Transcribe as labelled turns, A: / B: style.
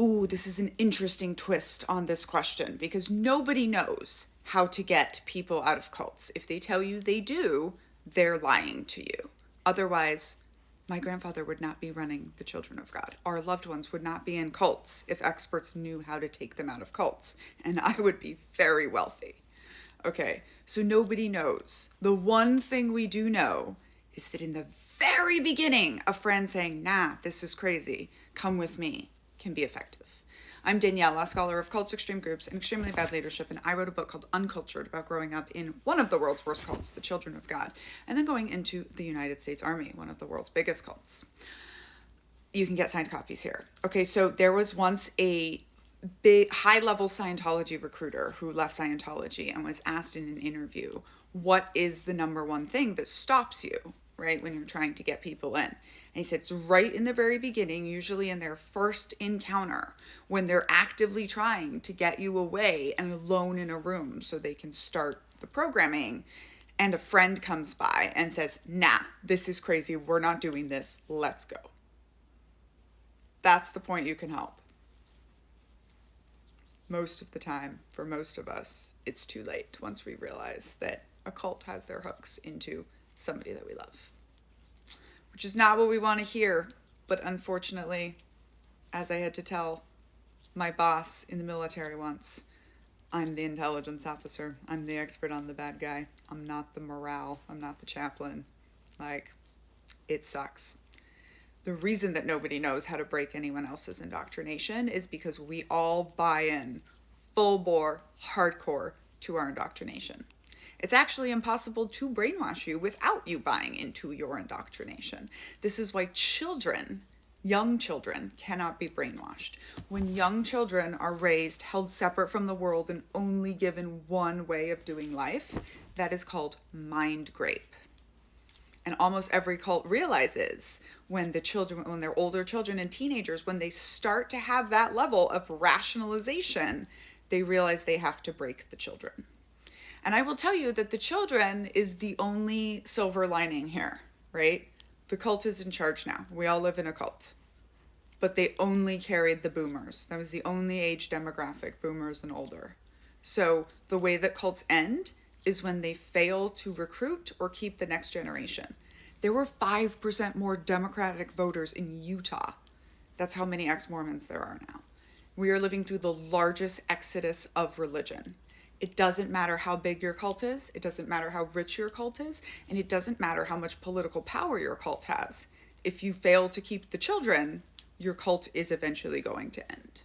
A: Ooh, this is an interesting twist on this question because nobody knows how to get people out of cults. If they tell you they do, they're lying to you. Otherwise, my grandfather would not be running the Children of God. Our loved ones would not be in cults if experts knew how to take them out of cults, and I would be very wealthy. Okay, so nobody knows. The one thing we do know is that in the very beginning, a friend saying, nah, this is crazy, come with me, can be effective. I'm Daniella, scholar of cults, extreme groups, and extremely bad leadership, and I wrote a book called Uncultured about growing up in one of the world's worst cults, the Children of God, and then going into the United States Army, one of the world's biggest cults. You can get signed copies here. Okay, so there was once a big high-level Scientology recruiter who left Scientology and was asked in an interview, what is the number one thing that stops you, right, when you're trying to get people in? And he said it's right in the very beginning, usually in their first encounter, when they're actively trying to get you away and alone in a room so they can start the programming, and a friend comes by and says, nah, this is crazy, we're not doing this, let's go. That's the point you can help. Most of the time, for most of us, it's too late once we realize that a cult has their hooks into somebody that we love. Which is not what we want to hear, but unfortunately, as I had to tell my boss in the military once, I'm the intelligence officer. I'm the expert on the bad guy. I'm not the morale. I'm not the chaplain. Like, it sucks. The reason that nobody knows how to break anyone else's indoctrination is because we all buy in full bore, hardcore to our indoctrination. It's actually impossible to brainwash you without you buying into your indoctrination. This is why children, young children, cannot be brainwashed. When young children are raised, held separate from the world, and only given one way of doing life, that is called mind grape. And almost every cult realizes when they're older children and teenagers, when they start to have that level of rationalization, they realize they have to break the children. And I will tell you that the children is the only silver lining here, right? The cult is in charge now. We all live in a cult. But they only carried the boomers. That was the only age demographic, boomers and older. So the way that cults end is when they fail to recruit or keep the next generation. There were 5% more Democratic voters in Utah. That's how many ex-Mormons there are now. We are living through the largest exodus of religion. It doesn't matter how big your cult is, it doesn't matter how rich your cult is, and it doesn't matter how much political power your cult has. If you fail to keep the children, your cult is eventually going to end.